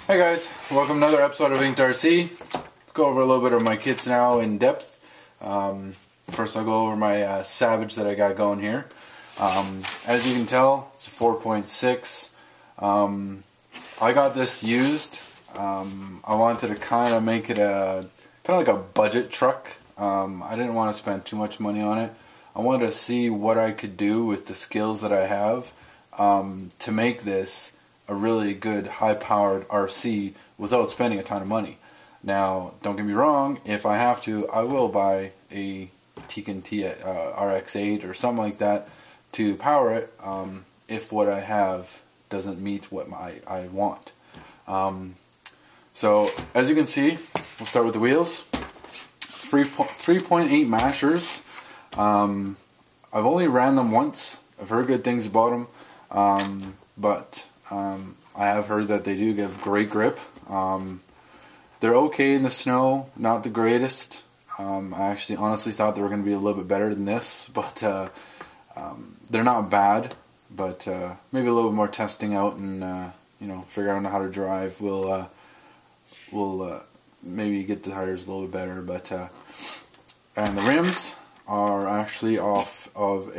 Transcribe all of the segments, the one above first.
Hey guys, welcome to another episode of Indepth. Let's go over a little bit of my kits now in depth. First I'll go over my Savage that I got going here. As you can tell, it's a 4.6. I got this used. I wanted to kind of make it kind of like a budget truck. I didn't want to spend too much money on it. I wanted to see what I could do with the skills that I have to make this a really good high-powered RC without spending a ton of money. Now, don't get me wrong, if I have to, I will buy a T RX-8 or something like that to power it if what I have doesn't meet what I want. So, as you can see, we'll start with the wheels. 3.8 mashers. I've only ran them once. I've heard good things about them, but I have heard that they do give great grip. They're okay in the snow, not the greatest. I actually honestly thought they were going to be a little bit better than this, but they're not bad. But maybe a little bit more testing out and figure out how to drive will maybe get the tires a little bit better. But and the rims are actually off of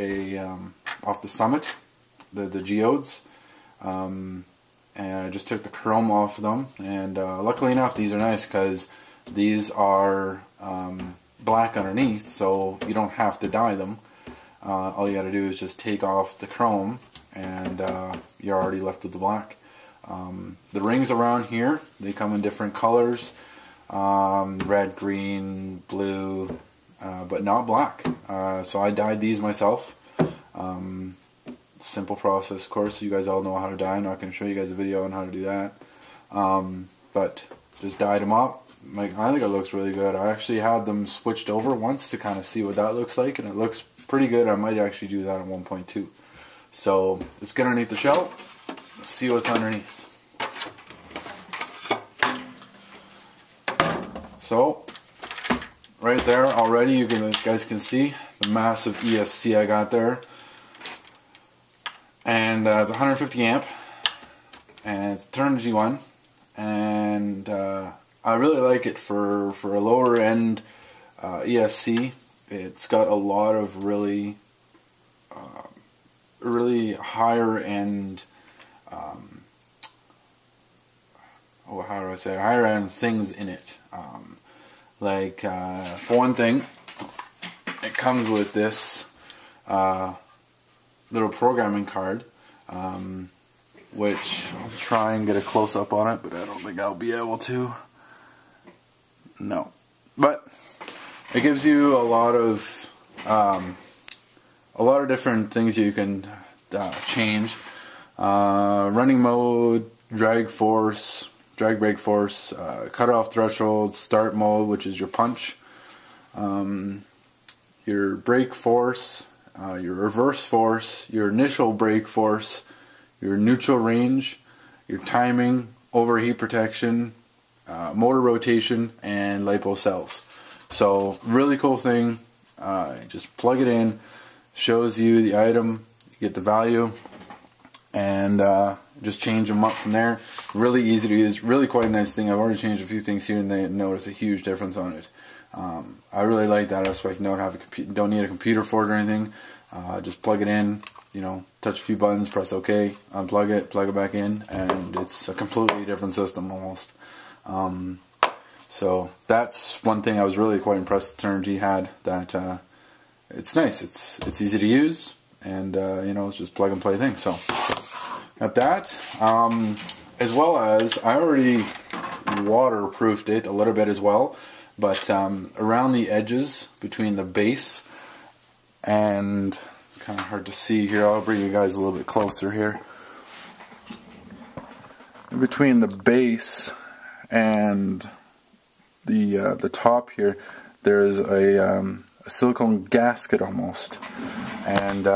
off the Summit, the geodes. And I just took the chrome off of them, and luckily enough these are nice because these are black underneath, so you don't have to dye them. All you got to do is just take off the chrome and you're already left with the black. The rings around here, they come in different colors, red, green, blue, but not black. So I dyed these myself. Simple process, of course. You guys all know how to dye. I'm not going to show you guys a video on how to do that. But just dyed them up. I think it looks really good. I actually had them switched over once to kind of see what that looks like, and it looks pretty good. I might actually do that at 1.2. So let's get underneath the shell. Let's see what's underneath. So right there already, you guys can see the massive ESC I got there. And it's 150 amp, and it's a Turnigy one, and I really like it for a lower end ESC. It's got a lot of really higher end, higher end things in it. For one thing, it comes with this little programming card, which I'll try and get a close-up on it, but I don't think I'll be able to. No. But it gives you a lot of different things you can change. Running mode, drag brake force, cut-off threshold, start mode, which is your punch, your brake force, your reverse force, your initial brake force, your neutral range, your timing, overheat protection, motor rotation, and LiPo cells. So really cool thing. Just plug it in, shows you the item, you get the value, and just change them up from there. Really easy to use, really quite a nice thing. I've already changed a few things here and they notice a huge difference on it. I really like that aspect. You don't need a computer for it or anything. Just plug it in, touch a few buttons, press OK, unplug it, plug it back in, and it's a completely different system almost. So that's one thing I was really quite impressed that Turnigy had. That it's nice. It's easy to use, and it's just plug and play thing. So at that, as well as I already waterproofed it a little bit as well. But around the edges between the base and, it's kind of hard to see here, I'll bring you guys a little bit closer here. In between the base and the top here, there's a silicone gasket almost, and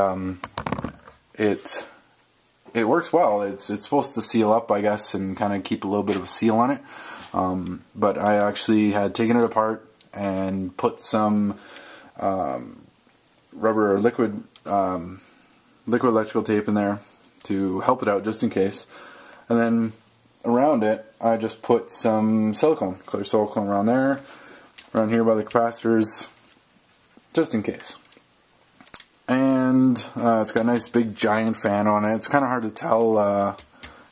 it works well. It's supposed to seal up, I guess, and kind of keep a little bit of a seal on it. But I actually had taken it apart and put some rubber or liquid electrical tape in there to help it out just in case. And then around it, I just put some silicone, clear silicone around there, around here by the capacitors, just in case. And it's got a nice big giant fan on it. It's kind of hard to tell,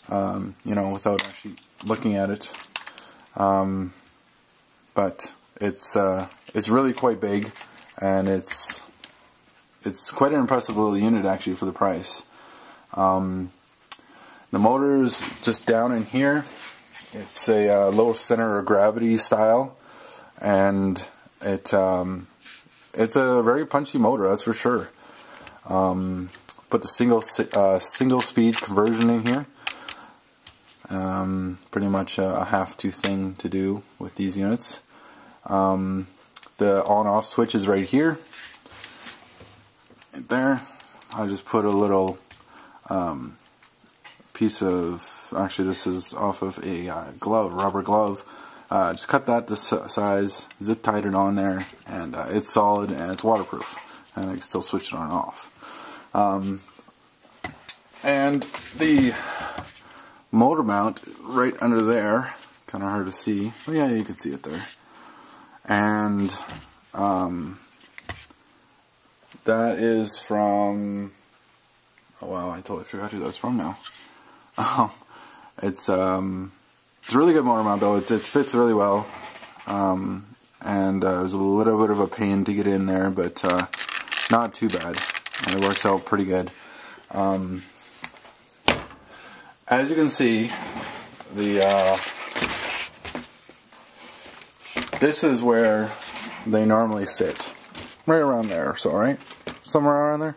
you know, without actually looking at it. But it's really quite big, and it's quite an impressive little unit actually for the price. The motor's just down in here. It's a low center of gravity style, and it's a very punchy motor, that's for sure. Put the single speed conversion in here. Pretty much a have-to thing to do with these units. The on-off switch is right here. Right there. I just put a little piece of, actually this is off of a glove, rubber glove. Just cut that to size, zip tied it on there, and it's solid and it's waterproof, and I can still switch it on and off. And the motor mount right under there, kind of hard to see. Oh, yeah, you can see it there. And that is from, oh wow, I totally forgot who that's from now. It's a really good motor mount though. It fits really well, and it was a little bit of a pain to get in there, but not too bad, and it works out pretty good. As you can see, this is where they normally sit, right around there, so right, somewhere around there.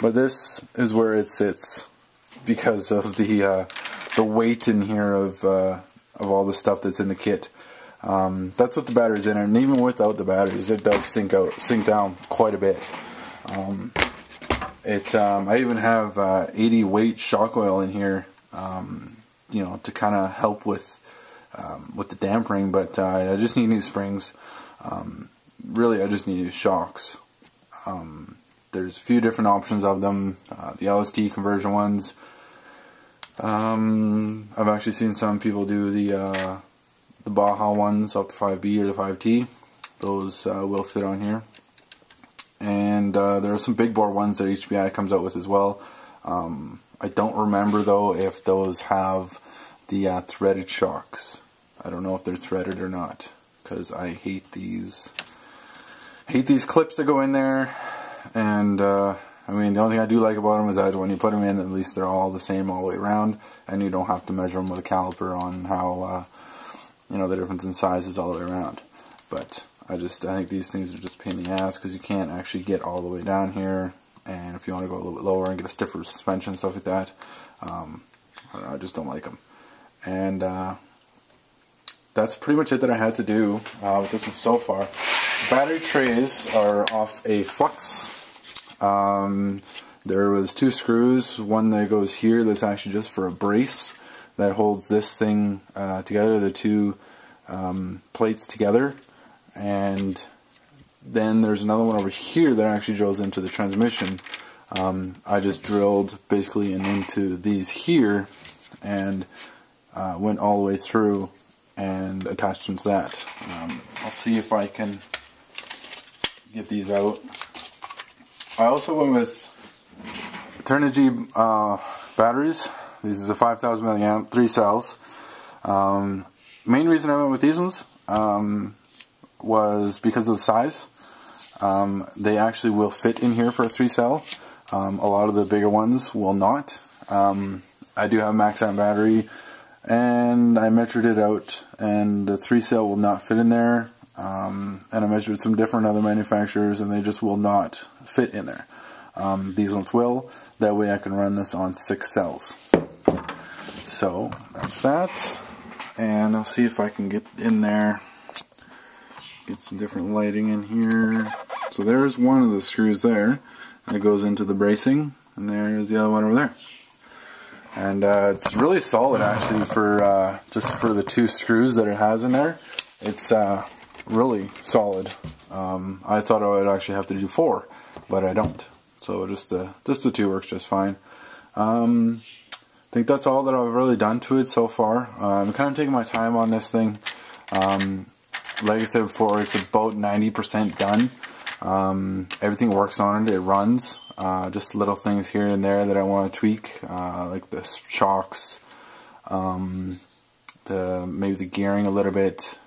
But this is where it sits because of the weight in here of all the stuff that's in the kit. That's what the battery's in, and even without the batteries, it does sink down quite a bit. I even have 80 weight shock oil in here, you know, to kind of help with the dampering, but I just need new springs. Really, I just need new shocks. There's a few different options of them. The LST conversion ones. I've actually seen some people do the Baja ones up to 5B or the 5T. Those will fit on here. And there are some big bore ones that HBI comes out with as well. I don't remember though if those have the threaded shocks. I don't know if they're threaded or not, because I hate these clips that go in there. And I mean, the only thing I do like about them is that when you put them in, at least they're all the same all the way around, and you don't have to measure them with a caliper on how you know, the difference in sizes all the way around. But I think these things are just a pain in the ass because you can't actually get all the way down here, and if you want to go a little bit lower and get a stiffer suspension and stuff like that, I just don't like them. And that's pretty much it that I had to do with this one so far. Battery trays are off a flux. There was 2 screws, one that goes here that's actually just for a brace that holds this thing together, the 2 plates together, and then there's another one over here that actually drills into the transmission. I just drilled basically into these here and went all the way through and attached them to that. I'll see if I can get these out. I also went with Eternity batteries. These are the 5,000 milliamp, 3 cells. Main reason I went with these ones was because of the size. They actually will fit in here for a 3 cell. A lot of the bigger ones will not. I do have a max amp battery, and I measured it out, and the 3 cell will not fit in there. And I measured some different other manufacturers, and they just will not fit in there. These ones will. That way I can run this on 6 cells. So that's that, and I'll see if I can get in there, get some different lighting in here. So there's one of the screws there that goes into the bracing, and there's the other one over there. And it's really solid actually for just for the 2 screws that it has in there. It's really solid. I thought I would actually have to do 4, but I don't. So just the 2 works just fine. I think that's all that I've really done to it so far. I'm kind of taking my time on this thing. Like I said before, it's about 90% done. Everything works on it. It runs. Just little things here and there that I want to tweak, like the shocks, maybe the gearing a little bit,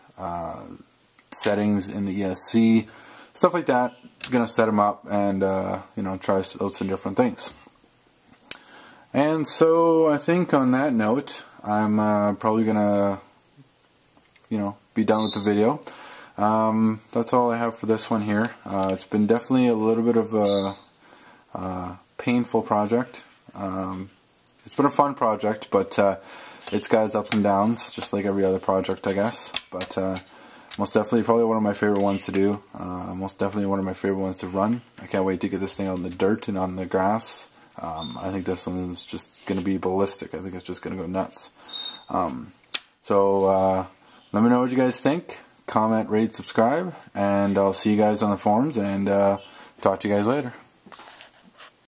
settings in the ESC, stuff like that. Gonna set them up and you know, try out some different things. And so I think on that note, I'm probably gonna, you know, be done with the video. That's all I have for this one here. It's been definitely a little bit of a painful project. It's been a fun project, but it's got its ups and downs, just like every other project, I guess. But most definitely probably one of my favorite ones to do. Most definitely one of my favorite ones to run. I can't wait to get this thing out in the dirt and on the grass. I think this one is just going to be ballistic. I think it's just going to go nuts. So let me know what you guys think. Comment, rate, subscribe, and I'll see you guys on the forums, and talk to you guys later.